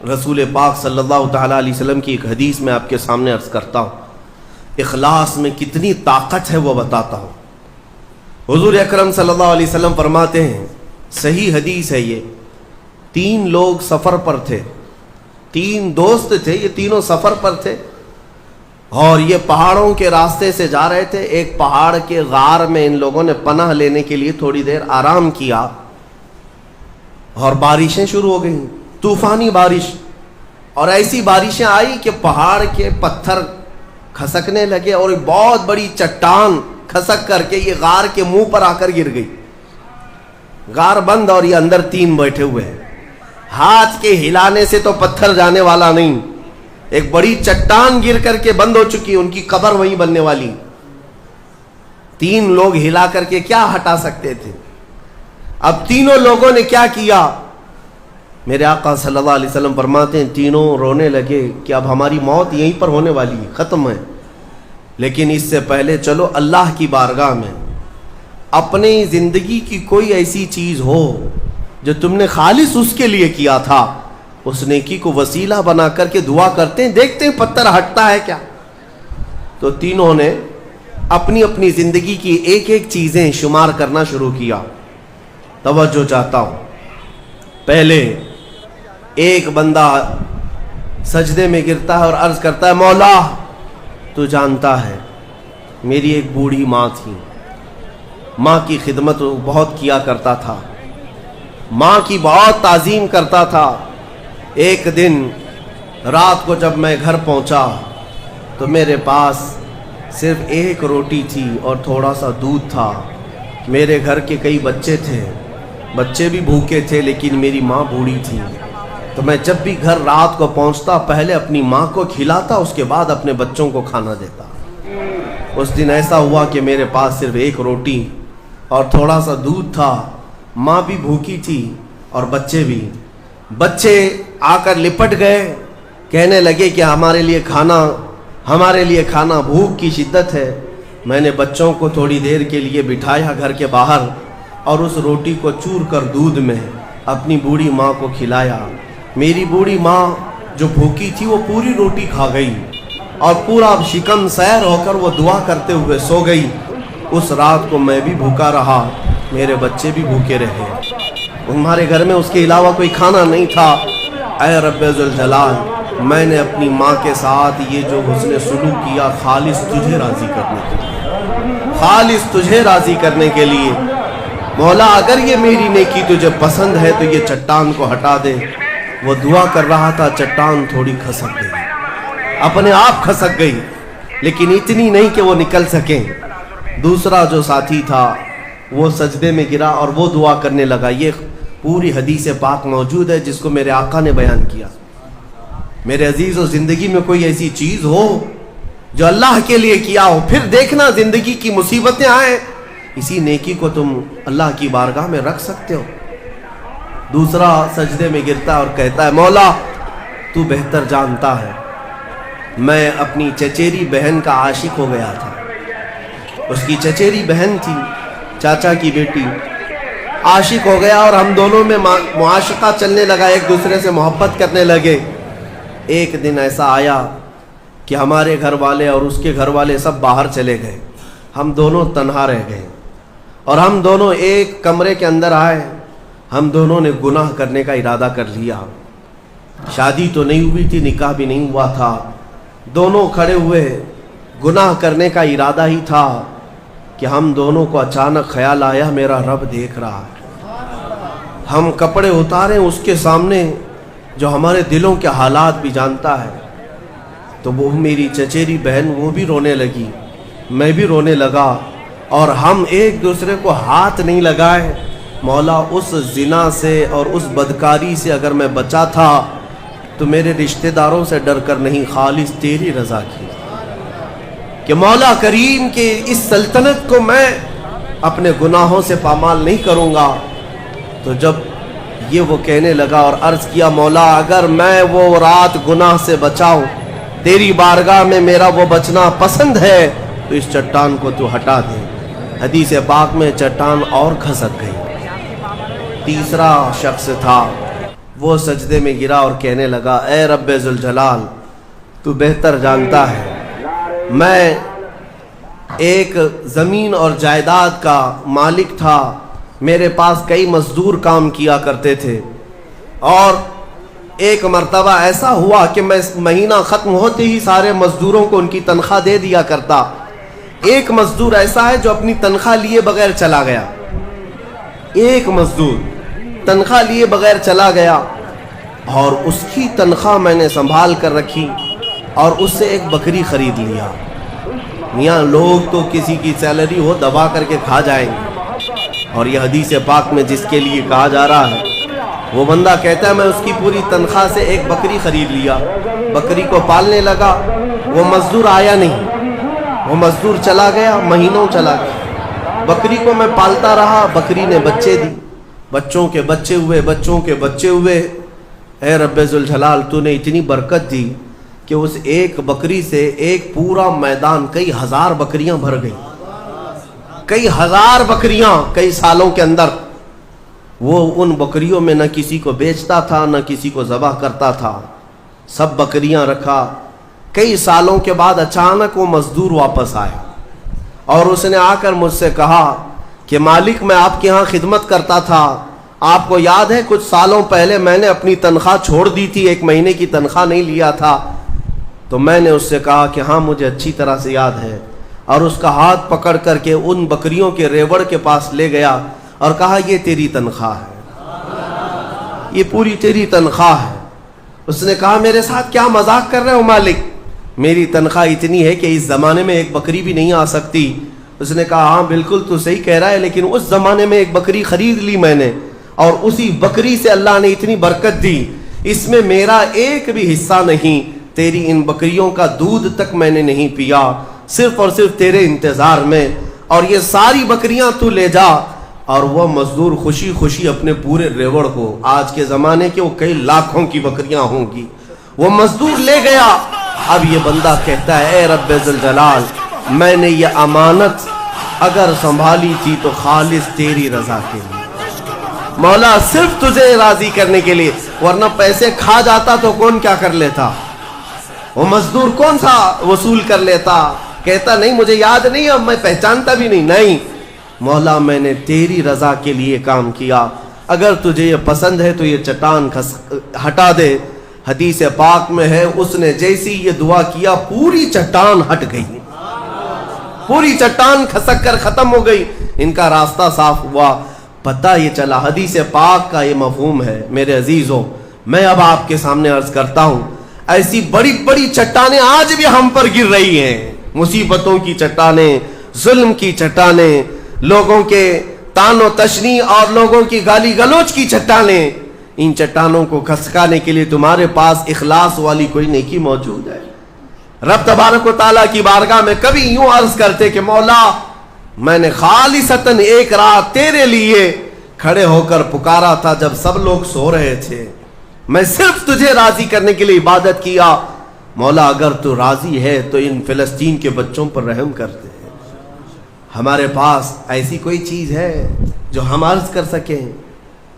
رسول پاک صلی اللہ تعالیٰ علیہ وسلم کی ایک حدیث میں آپ کے سامنے عرض کرتا ہوں، اخلاص میں کتنی طاقت ہے وہ بتاتا ہوں۔ حضور اکرم صلی اللہ علیہ وسلم فرماتے ہیں، صحیح حدیث ہے یہ، 3 لوگ سفر پر تھے، 3 دوست تھے، یہ تینوں سفر پر تھے اور یہ پہاڑوں کے راستے سے جا رہے تھے۔ ایک پہاڑ کے غار میں ان لوگوں نے پناہ لینے کے لیے تھوڑی دیر آرام کیا اور بارشیں شروع ہو گئیں، طوفانی بارش، اور ایسی بارشیں آئی کہ پہاڑ کے پتھر کھسکنے لگے اور ایک بہت بڑی چٹان کھسک کر کے یہ غار کے منہ پر آ کر گر گئی۔ غار بند اور یہ اندر 3 بیٹھے ہوئے ہیں، ہاتھ کے ہلانے سے تو پتھر جانے والا نہیں، ایک بڑی چٹان گر کر کے بند ہو چکی، ان کی قبر وہیں بننے والی۔ 3 لوگ ہلا کر کے کیا ہٹا سکتے تھے؟ اب تینوں لوگوں نے کیا کیا؟ میرے آقا صلی اللہ علیہ وسلم فرماتے ہیں تینوں رونے لگے کہ اب ہماری موت یہیں پر ہونے والی ہے، ختم ہے، لیکن اس سے پہلے چلو اللہ کی بارگاہ میں اپنی زندگی کی کوئی ایسی چیز ہو جو تم نے خالص اس کے لیے کیا تھا، اس نیکی کو وسیلہ بنا کر کے دعا کرتے ہیں، دیکھتے ہیں پتھر ہٹتا ہے کیا۔ تو تینوں نے اپنی اپنی زندگی کی ایک ایک چیزیں شمار کرنا شروع کیا۔ توجہ چاہتا ہوں، پہلے ایک بندہ سجدے میں گرتا ہے اور عرض کرتا ہے، مولا تو جانتا ہے میری ایک بوڑھی ماں تھی، ماں کی خدمت بہت کیا کرتا تھا، ماں کی بہت تعظیم کرتا تھا۔ ایک دن رات کو جب میں گھر پہنچا تو میرے پاس صرف 1 روٹی تھی اور تھوڑا سا دودھ تھا۔ میرے گھر کے کئی بچے تھے، بچے بھی بھوکے تھے، لیکن میری ماں بوڑھی تھی، تو میں جب بھی گھر رات کو پہنچتا پہلے اپنی ماں کو کھلاتا، اس کے بعد اپنے بچوں کو کھانا دیتا۔ اس دن ایسا ہوا کہ میرے پاس صرف 1 روٹی اور تھوڑا سا دودھ تھا، ماں بھی بھوکی تھی اور بچے بھی۔ بچے آ کر لپٹ گئے، کہنے لگے کہ ہمارے لیے کھانا، بھوک کی شدت ہے۔ میں نے بچوں کو تھوڑی دیر کے لیے بٹھایا گھر کے باہر اور اس روٹی کو چور کر دودھ میں اپنی بوڑھی ماں کو کھلایا۔ میری بوڑھی ماں جو بھوکی تھی وہ پوری روٹی کھا گئی اور پورا شکم سیر ہو کر وہ دعا کرتے ہوئے سو گئی۔ اس رات کو میں بھی بھوکا رہا، میرے بچے بھی بھوکے رہے، ہمارے گھر میں اس کے علاوہ کوئی کھانا نہیں تھا۔ اے رب ذوالجلال، میں نے اپنی ماں کے ساتھ یہ جو حسن سلوک کیا خالص تجھے راضی کرنے کے لیے، خالص تجھے راضی کرنے کے لیے۔ مولا اگر یہ میری نیکی تجھے پسند ہے تو یہ چٹان کو ہٹا دے۔ وہ دعا کر رہا تھا، چٹان تھوڑی کھسک گئی، اپنے آپ کھسک گئی، لیکن اتنی نہیں کہ وہ نکل سکیں۔ دوسرا جو ساتھی تھا وہ سجدے میں گرا اور وہ دعا کرنے لگا۔ یہ پوری حدیث پاک موجود ہے جس کو میرے آقا نے بیان کیا۔ میرے عزیزو، زندگی میں کوئی ایسی چیز ہو جو اللہ کے لیے کیا ہو، پھر دیکھنا زندگی کی مصیبتیں آئیں، اسی نیکی کو تم اللہ کی بارگاہ میں رکھ سکتے ہو۔ دوسرا سجدے میں گرتا اور کہتا ہے، مولا تو بہتر جانتا ہے میں اپنی چچیری بہن کا عاشق ہو گیا تھا۔ اس کی چچیری بہن تھی، چاچا کی بیٹی، عاشق ہو گیا اور ہم دونوں میں معاشقہ چلنے لگا، ایک دوسرے سے محبت کرنے لگے۔ ایک دن ایسا آیا کہ ہمارے گھر والے اور اس کے گھر والے سب باہر چلے گئے، ہم دونوں تنہا رہ گئے اور ہم دونوں ایک کمرے کے اندر آئے۔ ہم دونوں نے گناہ کرنے کا ارادہ کر لیا۔ شادی تو نہیں ہوئی تھی، نکاح بھی نہیں ہوا تھا، دونوں کھڑے ہوئے، گناہ کرنے کا ارادہ ہی تھا کہ ہم دونوں کو اچانک خیال آیا میرا رب دیکھ رہا ہے۔ ہم کپڑے اتارے اس کے سامنے جو ہمارے دلوں کے حالات بھی جانتا ہے، تو وہ میری چچیری بہن وہ بھی رونے لگی، میں بھی رونے لگا اور ہم ایک دوسرے کو ہاتھ نہیں لگائے۔ مولا اس زنا سے اور اس بدکاری سے اگر میں بچا تھا تو میرے رشتہ داروں سے ڈر کر نہیں، خالص تیری رضا کی، کہ مولا کریم کے اس سلطنت کو میں اپنے گناہوں سے پامال نہیں کروں گا۔ تو جب یہ وہ کہنے لگا اور عرض کیا، مولا اگر میں وہ رات گناہ سے بچاؤں، تیری بارگاہ میں میرا وہ بچنا پسند ہے، تو اس چٹان کو تو ہٹا دے۔ حدیث پاک میں چٹان اور کھسک گئی۔ تیسرا شخص تھا وہ سجدے میں گرا اور کہنے لگا اے رب ذوالجلال تو بہتر جانتا ہے میں ایک زمین اور جائیداد کا مالک تھا، میرے پاس کئی مزدور کام کیا کرتے تھے، اور ایک مرتبہ ایسا ہوا کہ میں مہینہ ختم ہوتے ہی سارے مزدوروں کو ان کی تنخواہ دے دیا کرتا۔ ایک مزدور ایسا ہے جو اپنی تنخواہ لیے بغیر چلا گیا، ایک مزدور تنخواہ لیے بغیر چلا گیا، اور اس کی تنخواہ میں نے سنبھال کر رکھی اور اس سے ایک بکری خرید لیا۔ میاں لوگ تو کسی کی سیلری ہو دبا کر کے کھا جائیں گے، اور یہ حدیث پاک میں جس کے لیے کہا جا رہا ہے وہ بندہ کہتا ہے میں اس کی پوری تنخواہ سے ایک بکری خرید لیا، بکری کو پالنے لگا، وہ مزدور آیا نہیں، وہ مزدور چلا گیا، مہینوں چلا گیا، بکری کو میں پالتا رہا، بکری نے بچے دی، بچوں کے بچے ہوئے، بچوں کے بچے ہوئے۔ اے رب ذوالجلال تو نے اتنی برکت دی کہ اس ایک بکری سے ایک پورا میدان کئی ہزار بکریاں بھر گئی، کئی ہزار بکریاں کئی سالوں کے اندر۔ وہ ان بکریوں میں نہ کسی کو بیچتا تھا نہ کسی کو ذبح کرتا تھا، سب بکریاں رکھا۔ کئی سالوں کے بعد اچانک وہ مزدور واپس آیا اور اس نے آ کر مجھ سے کہا کہ مالک میں آپ کے ہاں خدمت کرتا تھا، آپ کو یاد ہے کچھ سالوں پہلے میں نے اپنی تنخواہ چھوڑ دی تھی، ایک مہینے کی تنخواہ نہیں لیا تھا۔ تو میں نے اس سے کہا کہ ہاں مجھے اچھی طرح سے یاد ہے، اور اس کا ہاتھ پکڑ کر کے ان بکریوں کے ریوڑ کے پاس لے گیا اور کہا یہ تیری تنخواہ ہے، یہ پوری تیری تنخواہ ہے۔ اس نے کہا میرے ساتھ کیا مذاق کر رہے ہو مالک، میری تنخواہ اتنی ہے کہ اس زمانے میں ایک بکری بھی نہیں آ سکتی۔ اس نے کہا ہاں بالکل تو صحیح کہہ رہا ہے، لیکن اس زمانے میں ایک بکری خرید لی میں نے، اور اسی بکری سے اللہ نے اتنی برکت دی، اس میں میرا ایک بھی حصہ نہیں، تیری ان بکریوں کا دودھ تک میں نے نہیں پیا، صرف اور صرف تیرے انتظار میں، اور یہ ساری بکریاں تو لے جا۔ اور وہ مزدور خوشی خوشی اپنے پورے ریوڑ کو، آج کے زمانے کے وہ کئی لاکھوں کی بکریاں ہوں گی، وہ مزدور لے گیا۔ اب یہ بندہ کہتا ہے اے رب ذوالجلال میں نے یہ امانت اگر سنبھالی تھی تو خالص تیری رضا کے لیے، مولا صرف تجھے راضی کرنے کے لیے، ورنہ پیسے کھا جاتا تو کون کیا کر لیتا، وہ مزدور کون سا وصول کر لیتا۔ کہتا نہیں مجھے یاد نہیں، اب میں پہچانتا بھی نہیں، نہیں مولا میں نے تیری رضا کے لیے کام کیا، اگر تجھے یہ پسند ہے تو یہ چٹان ہٹا دے۔ حدیث پاک میں ہے اس نے جیسی یہ دعا کیا پوری چٹان ہٹ گئی، پوری چٹان کھسک کر ختم ہو گئی، ان کا راستہ صاف ہوا۔ پتہ یہ چلا حدیث پاک کا یہ مفہوم ہے۔ میرے عزیزوں میں اب آپ کے سامنے عرض کرتا ہوں، ایسی بڑی بڑی چٹانیں آج بھی ہم پر گر رہی ہیں، مصیبتوں کی چٹانیں، ظلم کی چٹانیں، لوگوں کے تان و تشنی اور لوگوں کی گالی گلوچ کی چٹانیں۔ ان چٹانوں کو کھسکانے کے لیے تمہارے پاس اخلاص والی کوئی نیکی موجود ہے؟ رب تبارک و تعالیٰ کی بارگاہ میں کبھی یوں عرض کرتے کہ مولا میں نے خالصتاً ایک رات تیرے لیے کھڑے ہو کر پکارا تھا جب سب لوگ سو رہے تھے، میں صرف تجھے راضی کرنے کے لیے عبادت کیا، مولا اگر تو راضی ہے تو ان فلسطین کے بچوں پر رحم کرتے ہیں۔ ہمارے پاس ایسی کوئی چیز ہے جو ہم عرض کر سکیں؟